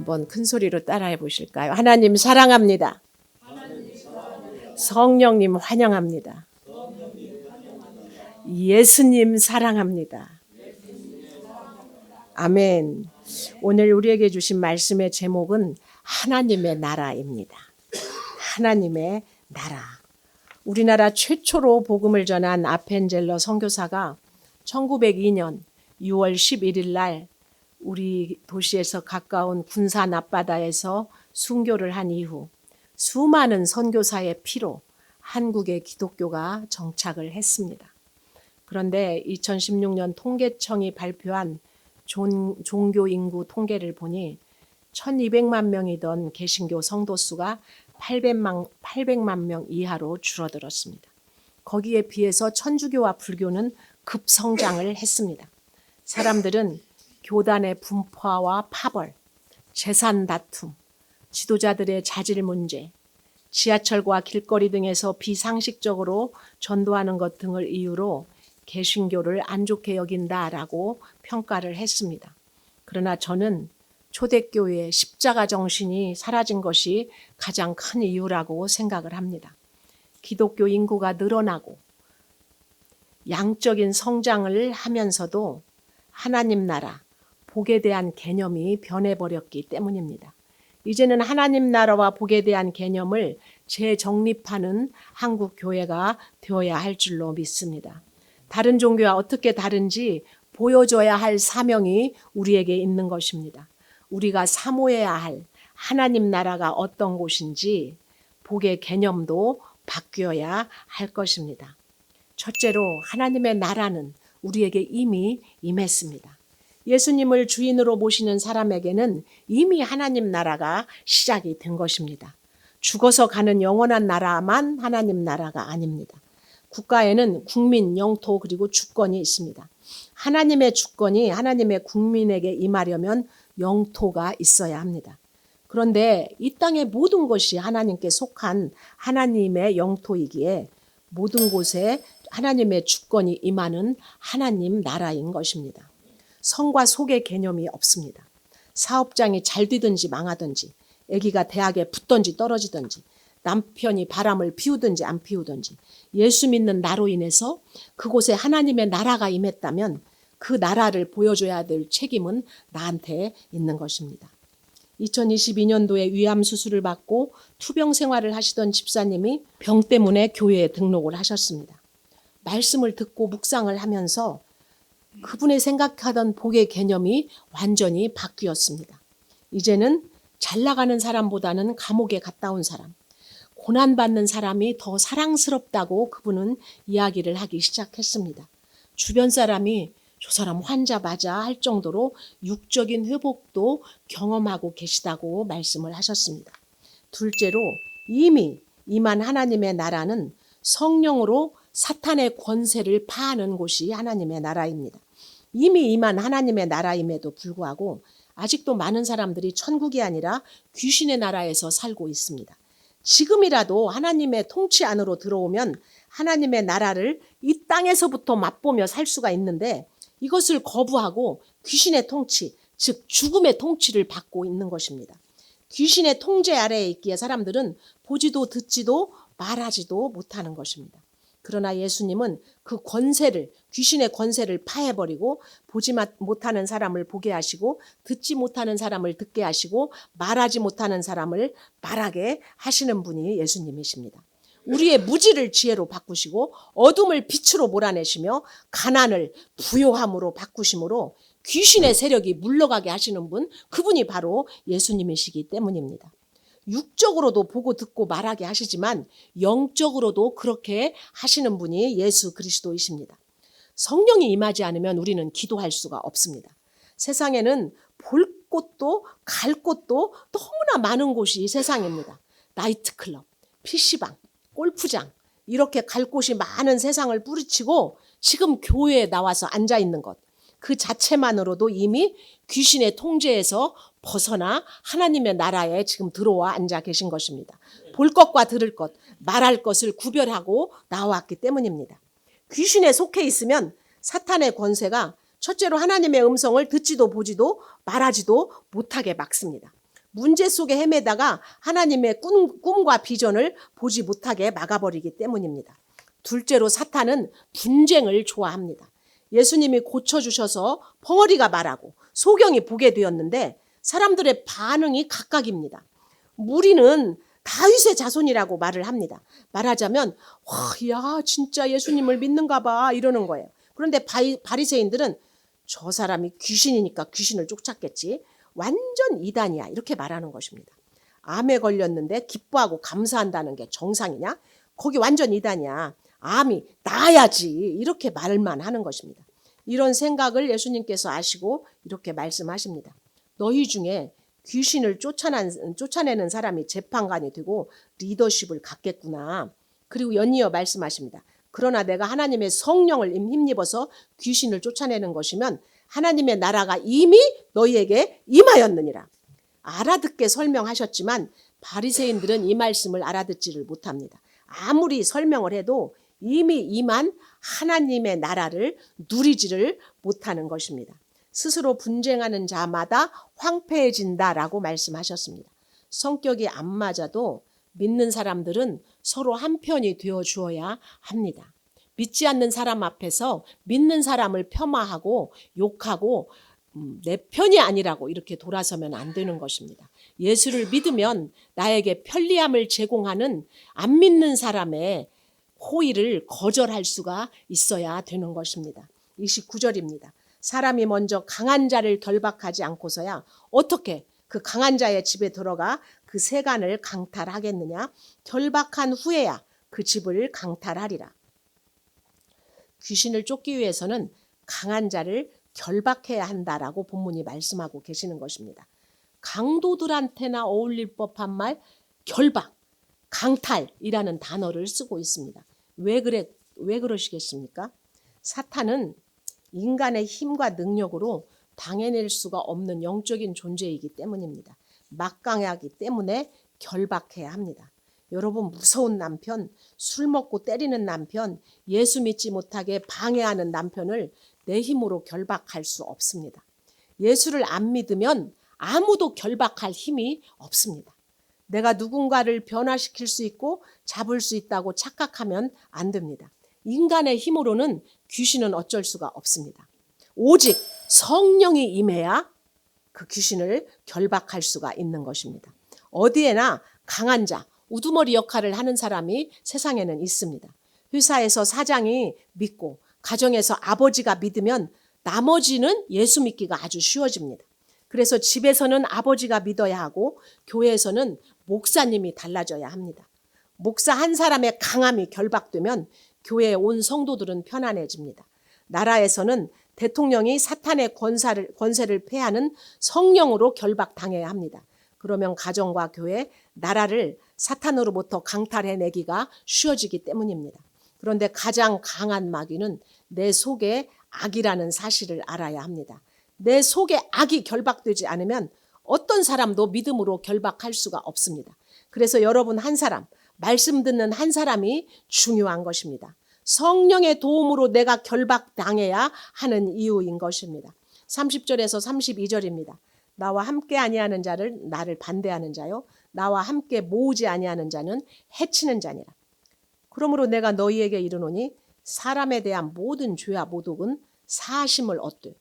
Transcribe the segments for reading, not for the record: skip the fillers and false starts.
한번 큰 소리로 따라해 보실까요? 하나님 사랑합니다. 성령님 환영합니다. 예수님 사랑합니다. 아멘. 오늘 우리에게 주신 말씀의 제목은 하나님의 나라입니다. 하나님의 나라. 우리나라 최초로 복음을 전한 아펜젤러 선교사가 1902년 6월 11일 날 우리 도시에서 가까운 군산 앞바다에서 순교를 한 이후 수많은 선교사의 피로 한국의 기독교가 정착을 했습니다. 그런데 2016년 통계청이 발표한 종교 인구 통계를 보니 1200만 명이던 개신교 성도 수가 800만 명 이하로 줄어들었습니다. 거기에 비해서 천주교와 불교는 급성장을 했습니다. 사람들은 교단의 분파와 파벌, 재산 다툼, 지도자들의 자질 문제, 지하철과 길거리 등에서 비상식적으로 전도하는 것 등을 이유로 개신교를 안 좋게 여긴다라고 평가를 했습니다. 그러나 저는 초대교회의 십자가 정신이 사라진 것이 가장 큰 이유라고 생각을 합니다. 기독교 인구가 늘어나고 양적인 성장을 하면서도 하나님 나라, 복에 대한 개념이 변해버렸기 때문입니다. 이제는 하나님 나라와 복에 대한 개념을 재정립하는 한국 교회가 되어야 할 줄로 믿습니다. 다른 종교와 어떻게 다른지 보여줘야 할 사명이 우리에게 있는 것입니다. 우리가 사모해야 할 하나님 나라가 어떤 곳인지 복의 개념도 바뀌어야 할 것입니다. 첫째로 하나님의 나라는 우리에게 이미 임했습니다. 예수님을 주인으로 모시는 사람에게는 이미 하나님 나라가 시작이 된 것입니다. 죽어서 가는 영원한 나라만 하나님 나라가 아닙니다. 국가에는 국민, 영토 그리고 주권이 있습니다. 하나님의 주권이 하나님의 국민에게 임하려면 영토가 있어야 합니다. 그런데 이 땅의 모든 것이 하나님께 속한 하나님의 영토이기에 모든 곳에 하나님의 주권이 임하는 하나님 나라인 것입니다. 성과 속의 개념이 없습니다. 사업장이 잘 되든지 망하든지, 아기가 대학에 붙든지 떨어지든지, 남편이 바람을 피우든지 안 피우든지, 예수 믿는 나로 인해서 그곳에 하나님의 나라가 임했다면 그 나라를 보여줘야 될 책임은 나한테 있는 것입니다. 2022년도에 위암 수술을 받고 투병 생활을 하시던 집사님이 병 때문에 교회에 등록을 하셨습니다. 말씀을 듣고 묵상을 하면서 그분의 생각하던 복의 개념이 완전히 바뀌었습니다. 이제는 잘 나가는 사람보다는 감옥에 갔다 온 사람, 고난받는 사람이 더 사랑스럽다고 그분은 이야기를 하기 시작했습니다. 주변 사람이 저 사람 환자 맞아 할 정도로 육적인 회복도 경험하고 계시다고 말씀을 하셨습니다. 둘째로 이미 임한 하나님의 나라는 성령으로 사탄의 권세를 파하는 곳이 하나님의 나라입니다. 이미 임한 하나님의 나라임에도 불구하고 아직도 많은 사람들이 천국이 아니라 귀신의 나라에서 살고 있습니다. 지금이라도 하나님의 통치 안으로 들어오면 하나님의 나라를 이 땅에서부터 맛보며 살 수가 있는데 이것을 거부하고 귀신의 통치, 즉 죽음의 통치를 받고 있는 것입니다. 귀신의 통제 아래에 있기에 사람들은 보지도 듣지도 말하지도 못하는 것입니다. 그러나 예수님은 그 권세를, 귀신의 권세를 파해버리고 보지 못하는 사람을 보게 하시고 듣지 못하는 사람을 듣게 하시고 말하지 못하는 사람을 말하게 하시는 분이 예수님이십니다. 우리의 무지를 지혜로 바꾸시고 어둠을 빛으로 몰아내시며 가난을 부요함으로 바꾸심으로 귀신의 세력이 물러가게 하시는 분, 그분이 바로 예수님이시기 때문입니다. 육적으로도 보고 듣고 말하게 하시지만 영적으로도 그렇게 하시는 분이 예수 그리스도이십니다. 성령이 임하지 않으면 우리는 기도할 수가 없습니다. 세상에는 볼 곳도 갈 곳도 너무나 많은 곳이 이 세상입니다. 나이트클럽, PC방, 골프장 이렇게 갈 곳이 많은 세상을 뿌리치고 지금 교회에 나와서 앉아 있는 것, 그 자체만으로도 이미 귀신의 통제에서 벗어나 하나님의 나라에 지금 들어와 앉아 계신 것입니다. 볼 것과 들을 것, 말할 것을 구별하고 나왔기 때문입니다. 귀신에 속해 있으면 사탄의 권세가 첫째로 하나님의 음성을 듣지도 보지도 말하지도 못하게 막습니다. 문제 속에 헤매다가 하나님의 꿈과 비전을 보지 못하게 막아버리기 때문입니다. 둘째로 사탄은 분쟁을 좋아합니다. 예수님이 고쳐주셔서 벙어리가 말하고 소경이 보게 되었는데 사람들의 반응이 각각입니다. 무리는 다윗의 자손이라고 말을 합니다. 말하자면 야 진짜 예수님을 믿는가 봐 이러는 거예요. 그런데 바리새인들은 저 사람이 귀신이니까 귀신을 쫓았겠지. 완전 이단이야 이렇게 말하는 것입니다. 암에 걸렸는데 기뻐하고 감사한다는 게 정상이냐? 거기 완전 이단이야. 암이 나아야지 이렇게 말만 하는 것입니다. 이런 생각을 예수님께서 아시고 이렇게 말씀하십니다. 너희 중에 귀신을 쫓아내는 사람이 재판관이 되고 리더십을 갖겠구나. 그리고 연이어 말씀하십니다. 그러나 내가 하나님의 성령을 힘입어서 귀신을 쫓아내는 것이면 하나님의 나라가 이미 너희에게 임하였느니라. 알아듣게 설명하셨지만 바리새인들은 이 말씀을 알아듣지를 못합니다. 아무리 설명을 해도 이미 임한 하나님의 나라를 누리지를 못하는 것입니다. 스스로 분쟁하는 자마다 황폐해진다라고 말씀하셨습니다. 성격이 안 맞아도 믿는 사람들은 서로 한편이 되어 주어야 합니다. 믿지 않는 사람 앞에서 믿는 사람을 폄하하고 욕하고 내 편이 아니라고 이렇게 돌아서면 안 되는 것입니다. 예수를 믿으면 나에게 편리함을 제공하는 안 믿는 사람의 호의를 거절할 수가 있어야 되는 것입니다. 29절입니다. 사람이 먼저 강한 자를 결박하지 않고서야 어떻게 그 강한 자의 집에 들어가 그 세간을 강탈하겠느냐? 결박한 후에야 그 집을 강탈하리라. 귀신을 쫓기 위해서는 강한 자를 결박해야 한다라고 본문이 말씀하고 계시는 것입니다. 강도들한테나 어울릴 법한 말 결박, 강탈이라는 단어를 쓰고 있습니다. 왜 그러시겠습니까? 사탄은 인간의 힘과 능력으로 당해낼 수가 없는 영적인 존재이기 때문입니다. 막강하기 때문에 결박해야 합니다. 여러분 무서운 남편, 술 먹고 때리는 남편, 예수 믿지 못하게 방해하는 남편을 내 힘으로 결박할 수 없습니다. 예수를 안 믿으면 아무도 결박할 힘이 없습니다. 내가 누군가를 변화시킬 수 있고 잡을 수 있다고 착각하면 안 됩니다. 인간의 힘으로는 귀신은 어쩔 수가 없습니다. 오직 성령이 임해야 그 귀신을 결박할 수가 있는 것입니다. 어디에나 강한 자, 우두머리 역할을 하는 사람이 세상에는 있습니다. 회사에서 사장이 믿고 가정에서 아버지가 믿으면 나머지는 예수 믿기가 아주 쉬워집니다. 그래서 집에서는 아버지가 믿어야 하고 교회에서는 목사님이 달라져야 합니다. 목사 한 사람의 강함이 결박되면 교회에 온 성도들은 편안해집니다. 나라에서는 대통령이 사탄의 권세를 패하는 성령으로 결박당해야 합니다. 그러면 가정과 교회, 나라를 사탄으로부터 강탈해내기가 쉬워지기 때문입니다. 그런데 가장 강한 마귀는 내 속에 악이라는 사실을 알아야 합니다. 내 속에 악이 결박되지 않으면 어떤 사람도 믿음으로 결박할 수가 없습니다. 그래서 여러분 한 사람, 말씀 듣는 한 사람이 중요한 것입니다. 성령의 도움으로 내가 결박당해야 하는 이유인 것입니다. 30절에서 32절입니다. 나와 함께 아니하는 자를 나를 반대하는 자요 나와 함께 모으지 아니하는 자는 해치는 자니라. 그러므로 내가 너희에게 이르노니 사람에 대한 모든 죄와 모독은 사심을 얻되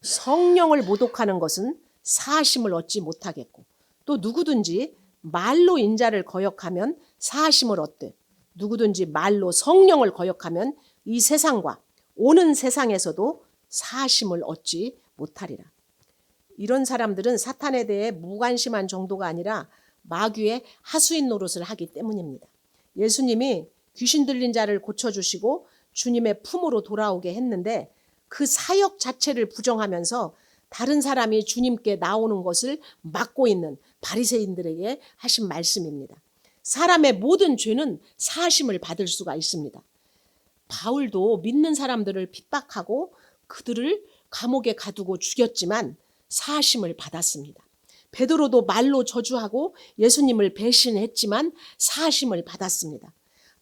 성령을 모독하는 것은 사심을 얻지 못하겠고 또 누구든지 말로 인자를 거역하면 사심을 얻되 누구든지 말로 성령을 거역하면 이 세상과 오는 세상에서도 사심을 얻지 못하리라. 이런 사람들은 사탄에 대해 무관심한 정도가 아니라 마귀의 하수인 노릇을 하기 때문입니다. 예수님이 귀신 들린 자를 고쳐주시고 주님의 품으로 돌아오게 했는데 그 사역 자체를 부정하면서 다른 사람이 주님께 나오는 것을 막고 있는 바리새인들에게 하신 말씀입니다. 사람의 모든 죄는 사심을 받을 수가 있습니다. 바울도 믿는 사람들을 핍박하고 그들을 감옥에 가두고 죽였지만 사심을 받았습니다. 베드로도 말로 저주하고 예수님을 배신했지만 사심을 받았습니다.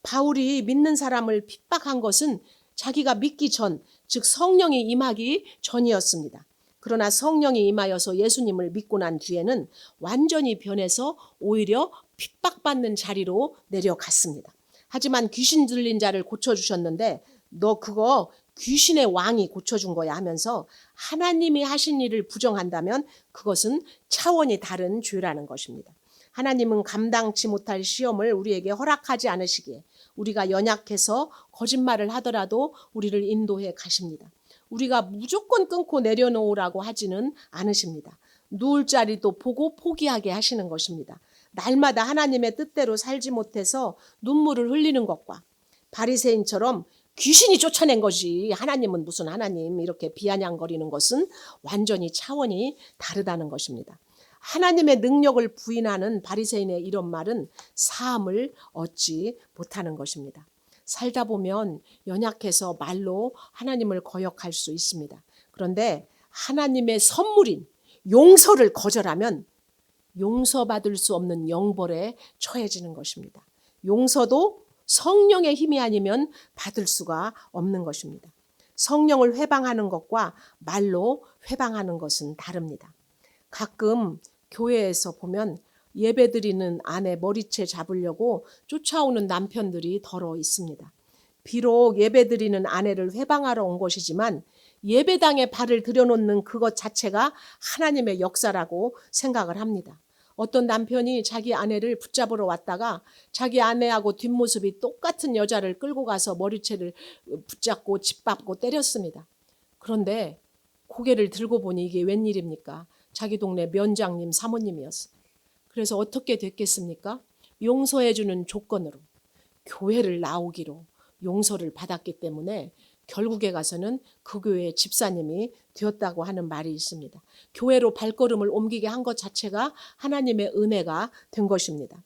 바울이 믿는 사람을 핍박한 것은 자기가 믿기 전, 즉 성령이 임하기 전이었습니다. 그러나 성령이 임하여서 예수님을 믿고 난 뒤에는 완전히 변해서 오히려 핍박받는 자리로 내려갔습니다. 하지만 귀신 들린 자를 고쳐주셨는데 너 그거 귀신의 왕이 고쳐준 거야 하면서 하나님이 하신 일을 부정한다면 그것은 차원이 다른 죄라는 것입니다. 하나님은 감당치 못할 시험을 우리에게 허락하지 않으시기에 우리가 연약해서 거짓말을 하더라도 우리를 인도해 가십니다. 우리가 무조건 끊고 내려놓으라고 하지는 않으십니다. 누울 자리도 보고 포기하게 하시는 것입니다. 날마다 하나님의 뜻대로 살지 못해서 눈물을 흘리는 것과 바리새인처럼 귀신이 쫓아낸 것이 하나님은 무슨 하나님 이렇게 비아냥거리는 것은 완전히 차원이 다르다는 것입니다. 하나님의 능력을 부인하는 바리새인의 이런 말은 사함을 얻지 못하는 것입니다. 살다 보면 연약해서 말로 하나님을 거역할 수 있습니다. 그런데 하나님의 선물인 용서를 거절하면 용서받을 수 없는 영벌에 처해지는 것입니다. 용서도 성령의 힘이 아니면 받을 수가 없는 것입니다. 성령을 회방하는 것과 말로 회방하는 것은 다릅니다. 가끔 교회에서 보면 예배드리는 아내 머리채 잡으려고 쫓아오는 남편들이 더러 있습니다. 비록 예배드리는 아내를 회방하러 온 것이지만 예배당에 발을 들여놓는 그것 자체가 하나님의 역사라고 생각을 합니다. 어떤 남편이 자기 아내를 붙잡으러 왔다가 자기 아내하고 뒷모습이 똑같은 여자를 끌고 가서 머리채를 붙잡고 짓밟고 때렸습니다. 그런데 고개를 들고 보니 이게 웬일입니까? 자기 동네 면장님 사모님이었어요. 그래서 어떻게 됐겠습니까? 용서해주는 조건으로 교회를 나오기로 용서를 받았기 때문에 결국에 가서는 그 교회의 집사님이 되었다고 하는 말이 있습니다. 교회로 발걸음을 옮기게 한 것 자체가 하나님의 은혜가 된 것입니다.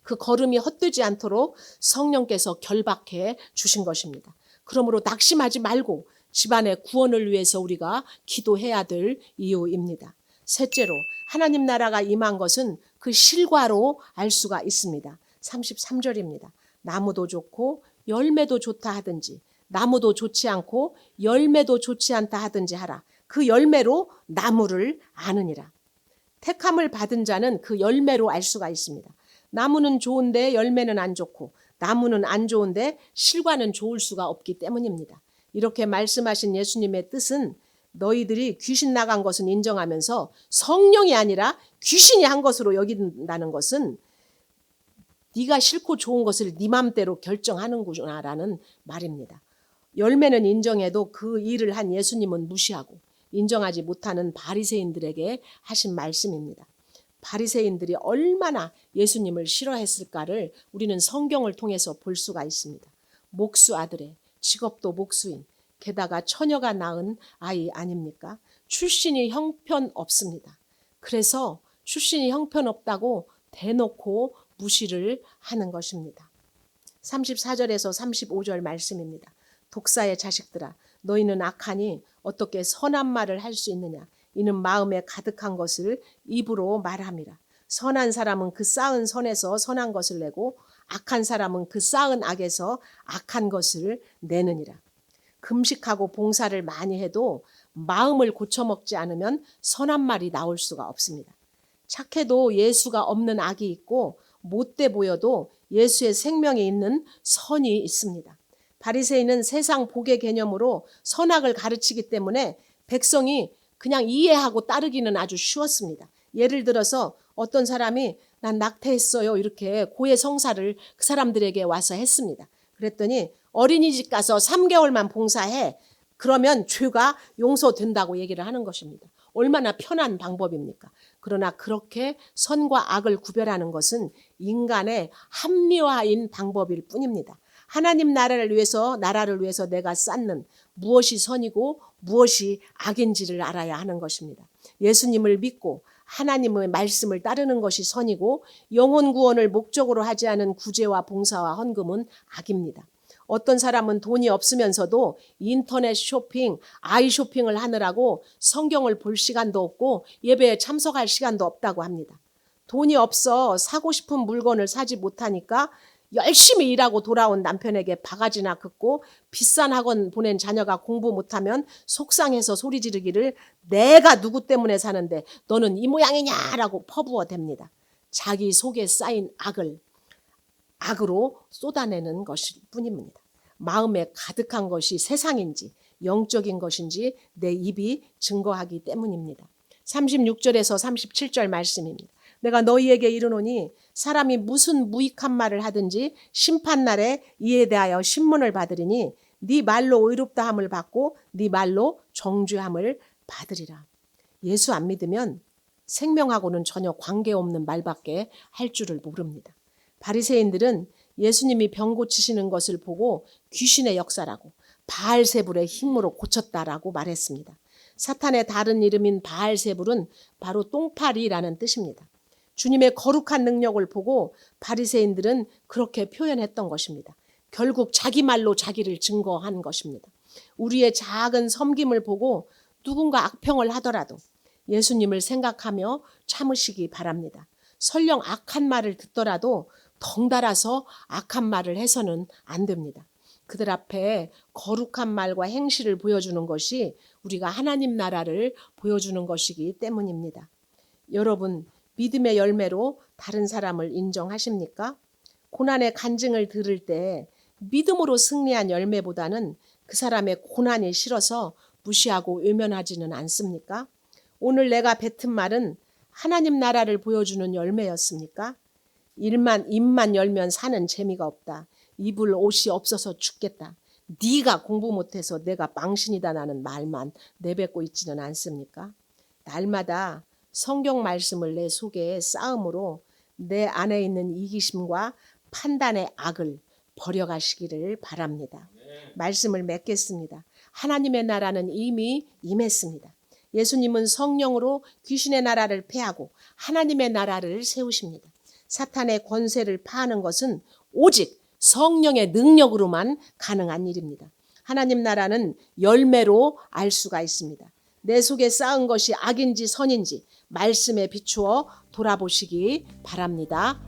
그 걸음이 헛되지 않도록 성령께서 결박해 주신 것입니다. 그러므로 낙심하지 말고 집안의 구원을 위해서 우리가 기도해야 될 이유입니다. 셋째로 하나님 나라가 임한 것은 그 실과로 알 수가 있습니다. 33절입니다. 나무도 좋고 열매도 좋다 하든지 나무도 좋지 않고 열매도 좋지 않다 하든지 하라. 그 열매로 나무를 아느니라. 택함을 받은 자는 그 열매로 알 수가 있습니다. 나무는 좋은데 열매는 안 좋고 나무는 안 좋은데 실과는 좋을 수가 없기 때문입니다. 이렇게 말씀하신 예수님의 뜻은 너희들이 귀신 나간 것은 인정하면서 성령이 아니라 귀신이 한 것으로 여긴다는 것은 네가 싫고 좋은 것을 네 맘대로 결정하는구나라는 말입니다. 열매는 인정해도 그 일을 한 예수님은 무시하고 인정하지 못하는 바리새인들에게 하신 말씀입니다. 바리새인들이 얼마나 예수님을 싫어했을까를 우리는 성경을 통해서 볼 수가 있습니다. 목수 아들의 직업도 목수인 게다가 처녀가 낳은 아이 아닙니까? 출신이 형편없습니다. 그래서 출신이 형편없다고 대놓고 무시를 하는 것입니다. 34절에서 35절 말씀입니다. 독사의 자식들아 너희는 악하니 어떻게 선한 말을 할 수 있느냐. 이는 마음에 가득한 것을 입으로 말함이라. 선한 사람은 그 쌓은 선에서 선한 것을 내고 악한 사람은 그 쌓은 악에서 악한 것을 내느니라. 금식하고 봉사를 많이 해도 마음을 고쳐먹지 않으면 선한 말이 나올 수가 없습니다. 착해도 예수가 없는 악이 있고 못돼 보여도 예수의 생명이 있는 선이 있습니다. 바리새인은 세상 복의 개념으로 선악을 가르치기 때문에 백성이 그냥 이해하고 따르기는 아주 쉬웠습니다. 예를 들어서 어떤 사람이 난 낙태했어요 이렇게 고해성사를 그 사람들에게 와서 했습니다. 그랬더니 어린이집 가서 3개월만 봉사해. 그러면 죄가 용서된다고 얘기를 하는 것입니다. 얼마나 편한 방법입니까? 그러나 그렇게 선과 악을 구별하는 것은 인간의 합리화인 방법일 뿐입니다. 하나님 나라를 위해서 내가 쌓는 무엇이 선이고 무엇이 악인지를 알아야 하는 것입니다. 예수님을 믿고 하나님의 말씀을 따르는 것이 선이고 영혼 구원을 목적으로 하지 않은 구제와 봉사와 헌금은 악입니다. 어떤 사람은 돈이 없으면서도 인터넷 쇼핑, 아이 쇼핑을 하느라고 성경을 볼 시간도 없고 예배에 참석할 시간도 없다고 합니다. 돈이 없어 사고 싶은 물건을 사지 못하니까 열심히 일하고 돌아온 남편에게 바가지나 긋고 비싼 학원 보낸 자녀가 공부 못하면 속상해서 소리 지르기를 내가 누구 때문에 사는데 너는 이 모양이냐라고 퍼부어댑니다. 자기 속에 쌓인 악으로 쏟아내는 것일 뿐입니다. 마음에 가득한 것이 세상인지 영적인 것인지 내 입이 증거하기 때문입니다. 36절에서 37절 말씀입니다. 내가 너희에게 이르노니 사람이 무슨 무익한 말을 하든지 심판날에 이에 대하여 신문을 받으리니 네 말로 의롭다함을 받고 네 말로 정죄함을 받으리라. 예수 안 믿으면 생명하고는 전혀 관계없는 말밖에 할 줄을 모릅니다. 바리새인들은 예수님이 병 고치시는 것을 보고 귀신의 역사라고 바알세불의 힘으로 고쳤다라고 말했습니다. 사탄의 다른 이름인 바알세불은 바로 똥파리라는 뜻입니다. 주님의 거룩한 능력을 보고 바리새인들은 그렇게 표현했던 것입니다. 결국 자기 말로 자기를 증거한 것입니다. 우리의 작은 섬김을 보고 누군가 악평을 하더라도 예수님을 생각하며 참으시기 바랍니다. 설령 악한 말을 듣더라도 덩달아서 악한 말을 해서는 안 됩니다. 그들 앞에 거룩한 말과 행실을 보여주는 것이 우리가 하나님 나라를 보여주는 것이기 때문입니다. 여러분, 믿음의 열매로 다른 사람을 인정하십니까? 고난의 간증을 들을 때 믿음으로 승리한 열매보다는 그 사람의 고난이 싫어서 무시하고 외면하지는 않습니까? 오늘 내가 뱉은 말은 하나님 나라를 보여주는 열매였습니까? 입만 열면 사는 재미가 없다. 입을 옷이 없어서 죽겠다. 네가 공부 못해서 내가 망신이다 나는 말만 내뱉고 있지는 않습니까? 날마다 성경 말씀을 내 속에 쌓음으로 내 안에 있는 이기심과 판단의 악을 버려가시기를 바랍니다. 말씀을 맺겠습니다. 하나님의 나라는 이미 임했습니다. 예수님은 성령으로 귀신의 나라를 패하고 하나님의 나라를 세우십니다. 사탄의 권세를 파하는 것은 오직 성령의 능력으로만 가능한 일입니다. 하나님 나라는 열매로 알 수가 있습니다. 내 속에 쌓은 것이 악인지 선인지 말씀에 비추어 돌아보시기 바랍니다.